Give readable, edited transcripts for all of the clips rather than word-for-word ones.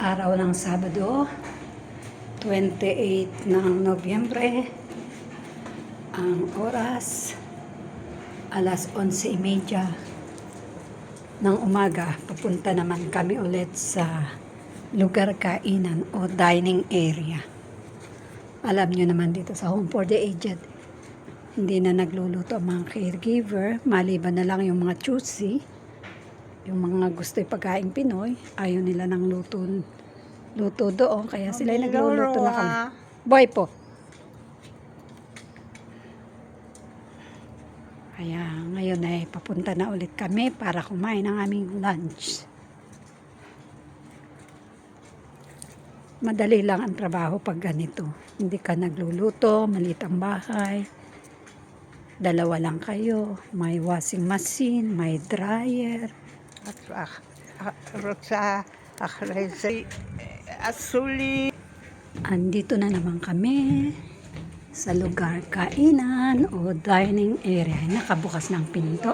Araw ng Sabado, 28 ng Nobyembre. Ang oras, alas 11:30 ng umaga. Papunta naman kami ulit sa lugar kainan o dining area. Alam nyo naman dito sa Home for the Aged, hindi na nagluluto ang mga caregiver, maliban na lang yung mga choosy. Yung mga gusto pagkain Pinoy, ayaw nila ng luto doon, kaya sila ay nagluluto na kami. Boy po. Kaya ngayon ay papunta na ulit kami para kumain ng aming lunch. Madali lang ang trabaho pag ganito. Hindi ka nagluluto, maliit ang bahay. Dalawa lang kayo. May washing machine, may dryer. Andito na naman kami sa lugar kainan o dining area. Nakabukas ng pinto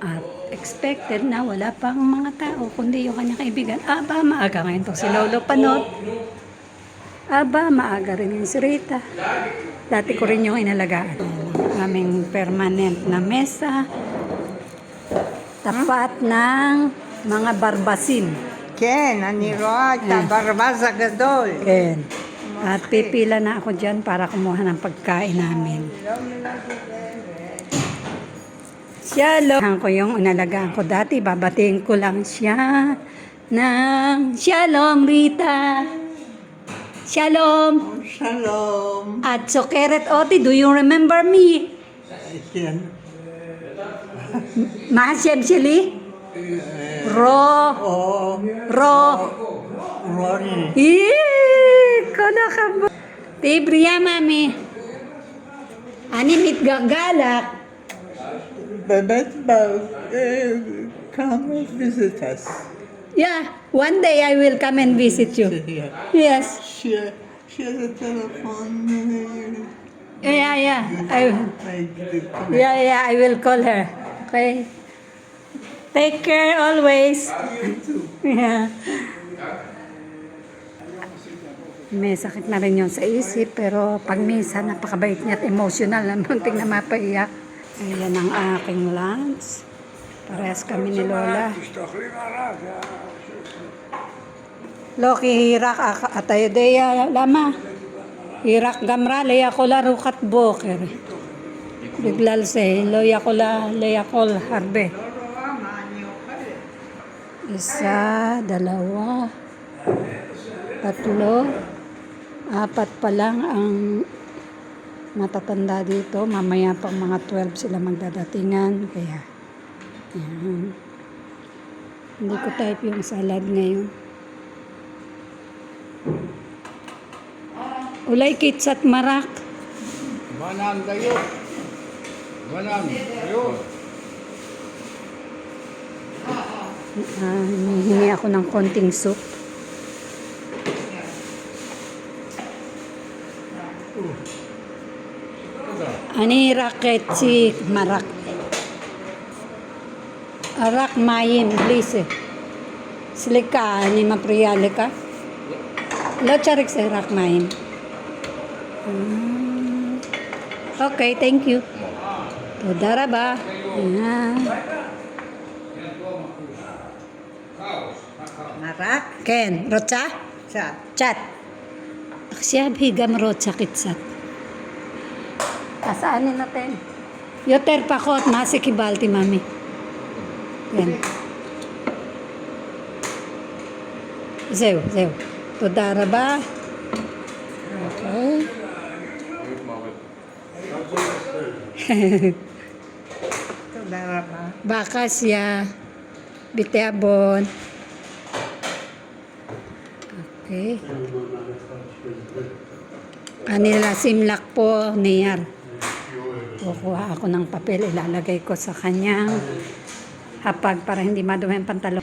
at expected na wala pang mga tao kundi yung kanyang kaibigan. Aba, maaga ngayon to si Lolo Panot. Aba, maaga rin yung si Rita. Dati ko rin yung inalagaan. Aming permanent na mesa. Tapat ng mga barbasin. כן, אני רואה את הברווז הגדול. Ken. At pipila na ako dyan para kumuha ng pagkain namin. Shalom. Ko yung inalagaan ko dati, babatiin ko lang siya ng Shalom, Rita. Shalom. שלום. At Sokeret Oti, do you remember me? כן. Mahashem Shili? Ro. רוני. Kono ka ba? Tibriya, mami. Ani mitgagalak. באמת, come visit us. Yeah, one day I will come and visit you. Yes. She has a telephone. Yeah. I will call her. Okay. Take care always. Yeah. May sakit na rin yun sa isip, pero pag minsan napakabait niya at emotional na munting na mapaiyak. Ayan ang aking lunch. Parehas kami ni Lola. Loki hirak atayo deya lama. Hirak gamra leya kola rukat boker. Biglal se loya kola leya kol harbe. Isa, dalawa, tatlo, apat pa lang ang matatanda dito. Mamaya pang mga 12 sila magdadatingan. Kaya, yan. Hindi ko type yung salad ngayon. Ulay kitsat marak. Manam kayo. Manam kayo. Hihingi ako ng konting soup. Ani raket si marak. Arak mayim, please. Slika, ani mapriyale ka? Lo charik sa rak mayim. Okay, thank you. Toda raba. מרק? Ken, rocha? קצת. Chat. Siya bigam rocha kitsat. Asaanin natin. Yoter pakot, masikibalti mami. Yan. Zeo. Toda raba. Okay. תודה רבה. Baka siya. Biteabon. Okay. Kanila simlak po niyar. Kukuha ako ng papel, ilalagay ko sa kanyang hapag para hindi madumi ang pantalon.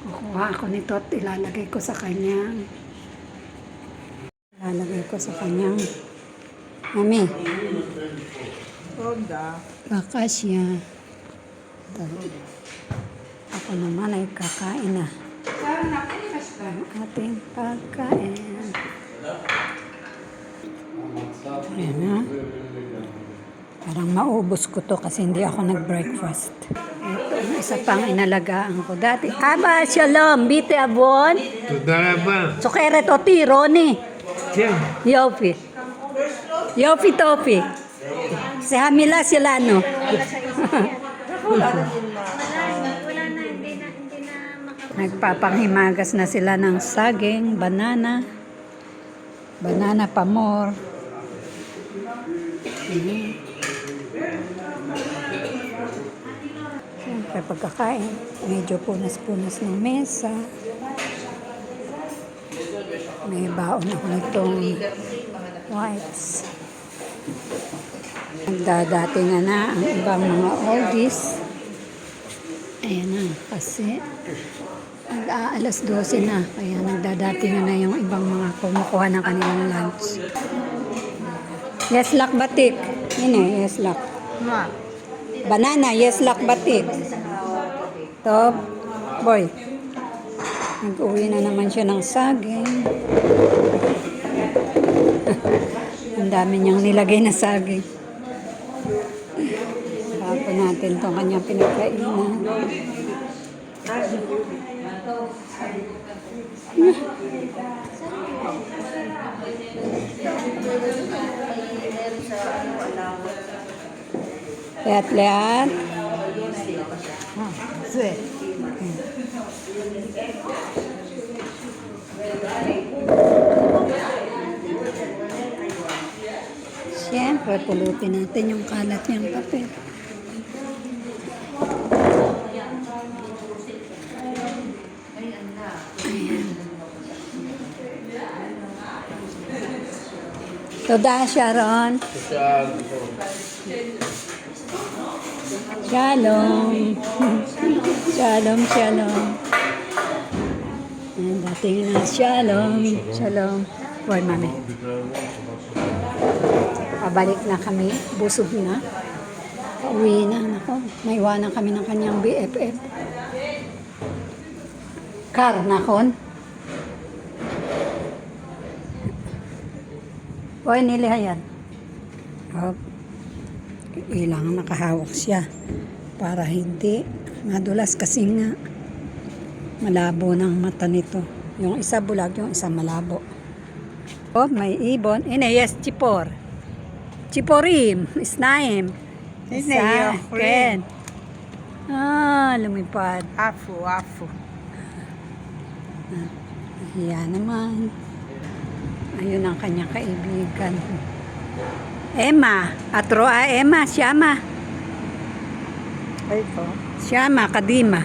Kukuha ako nito at ilalagay ko sa kanyang Mami, תודה. baka siya. Ako naman ay kakain na. ang ating pagkain. Ayan na. Parang maubos ko to kasi hindi ako nag-breakfast. Ito, isa pang inalagaan ko dati. Aba, shalom, bite abon. תודה רבה. Sukeret oti, Ronnie. כן. Yopi. Yopi topi. Si Hamila sila, no? Nagpapanghimagas na sila ng saging, banana, banana pamor. Siyempre pagkakain, medyo punas-punas ng mesa. May baon ako nitong wipes. Nagdadatingan na ang ibang mga oldies. Ayan na, kasi alas 12 na, kaya nagdadatingan na yung ibang mga kumukuha ng kanilang lunch. Yes, lak batik. Yun yes, lak. Ma, Banana, yes, lak batik. Top, boy. Nag-uwi na naman siya ng saging. Ang dami niyang nilagay na saging. Tapon natin itong kanyang pinagkainan. Lihat-lihat. זה. Siyempre, pulutin natin yung kalat niyang papel. Ayan. Toda, Sharon. Shalom. Shalom, shalom. Ayan, dating na. Shalom. Shalom. Boy, mami. Pabalik na kami. Busog na. Pauwi na. Nako, maiwanan kami ng kanyang BFF. Car, nakon. Boy, nilihayan. Oh. Kailangan nakahawak siya para hindi madulas kasi nga malabo ng mata nito. Yung isa bulag, yung isa malabo. Oh, may ibon. Yes, chipor. Chiporim, isnaim. Ine, Isa, yochlim. Ken. Lumipad. עפו, עפו. Yan naman. Ayun ang kanyang kaibigan. Emma. Atroa, Emma. Siyama. איפה? Siyama, kadima.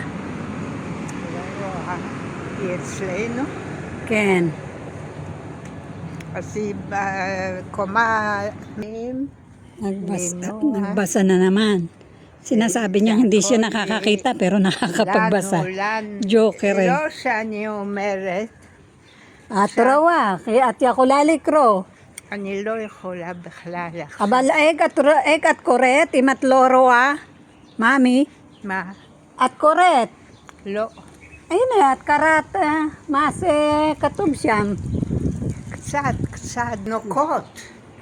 היא אצלנו. Ken. אז היא בקומה... Nagbasa na naman. Sinasabi niya hindi siya nakakakita pero nakakapagbasa. Joker eh. לא שאני אומרת, Atroa, kay ati ako lalikro. אני לא יכולה בכלל. Abal ek at koret, imatloro Mami, מה? at koret. לא. Ayun na, at karat, mas katub siyam. קצת נוקות.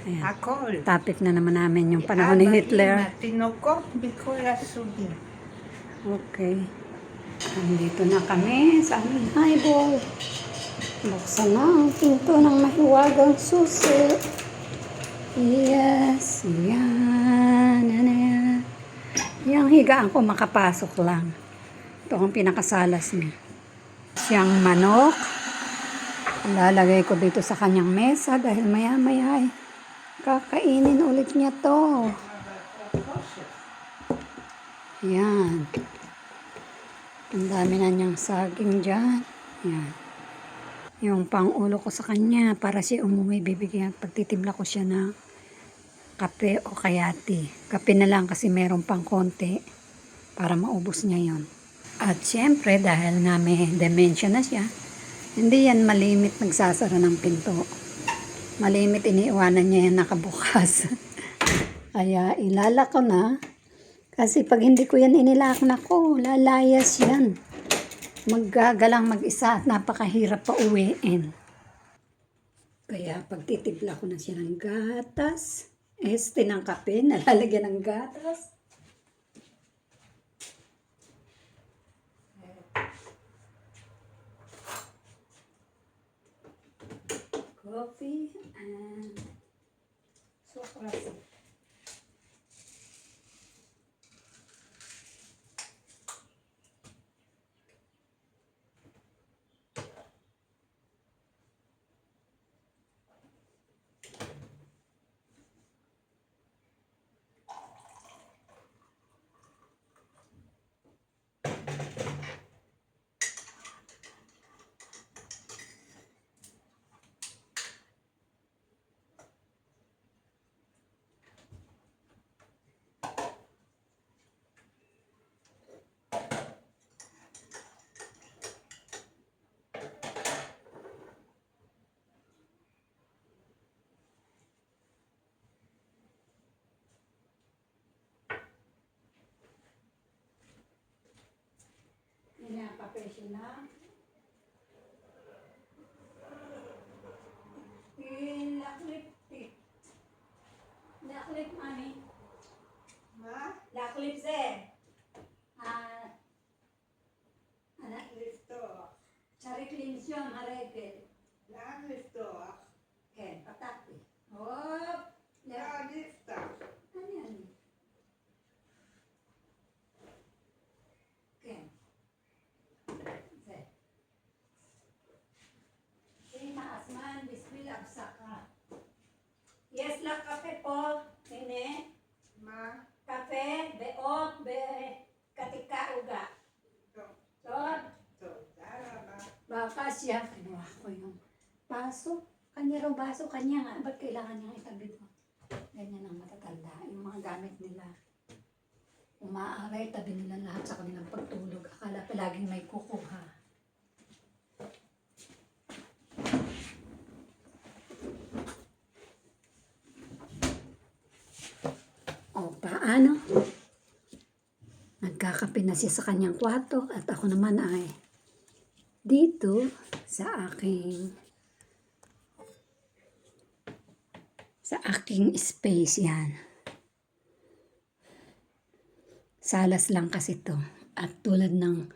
Ayan. הכל. Topic na naman namin yung panahon ni Hitler. תינוקות בכל הסוגים. Okay. Nandito na kami sa aming highball. Buksan na ang pinto ng mahiwagang susi. Yes. Yan. Yan. Yung higaan ko makapasok lang. Ito ang pinakasalas niya. Siyang manok. Lalagay ko dito sa kanyang mesa dahil maya-maya ay kakainin ulit niya to. Yan. Ang dami na niyang saging dyan. Yan. Yung pang-ulo ko sa kanya para siya umuwi bibigyan. Pagtitimpla ko siya ng kape o kayati. Kape na lang kasi meron pang konti para maubos niya yon. At syempre dahil nga may dementia na siya, hindi yan malimit nagsasara ng pinto. Malimit iniiwanan niya yan nakabukas. Kaya ilalak ko na. Kasi pag hindi ko yan inilak na ko, lalayas yan. maggagalang mag-isa at napakahirap pa uwiin. Kaya pagtitimpla ko na siya ng gatas, ng kape, nalalagyan ng gatas. Coffee and soprasol. Yan ang kape siya na. Laklip, mami. Ha? Laklip, sir. Anak, Lifto. cari klinisyon, harapin. Lahat lifto. Ken, patati. Hop. Lahat lifto. Ano yan? Ken. Sir. Asman, bismil, absaka. Yes, lang kape po. Nene. Ma. Kape, beot, katika, uga. To. Tod. To. Dara ba? Baka siya, kinuha ko yung baso. Kanya raw baso, kanya nga. Ba't kailangan niyang itabi ko? Ganyan ang matatanda. Yung mga gamit nila. Umaaray, tabi nila lahat sa kanilang pagtulog. Akala palaging may kukuha. O, paano? Nagkakape na siya sa kanyang kwarto at ako naman ay dito sa aking space yan. Salas lang kasi to. At tulad ng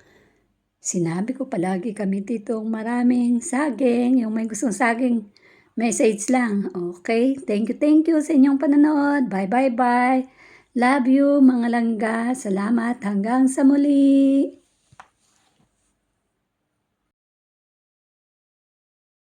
sinabi ko palagi kami dito maraming saging. Yung may gustong saging, message lang. Okay? Thank you sa inyong panonood. Bye. Love you mga langga. Salamat hanggang sa muli.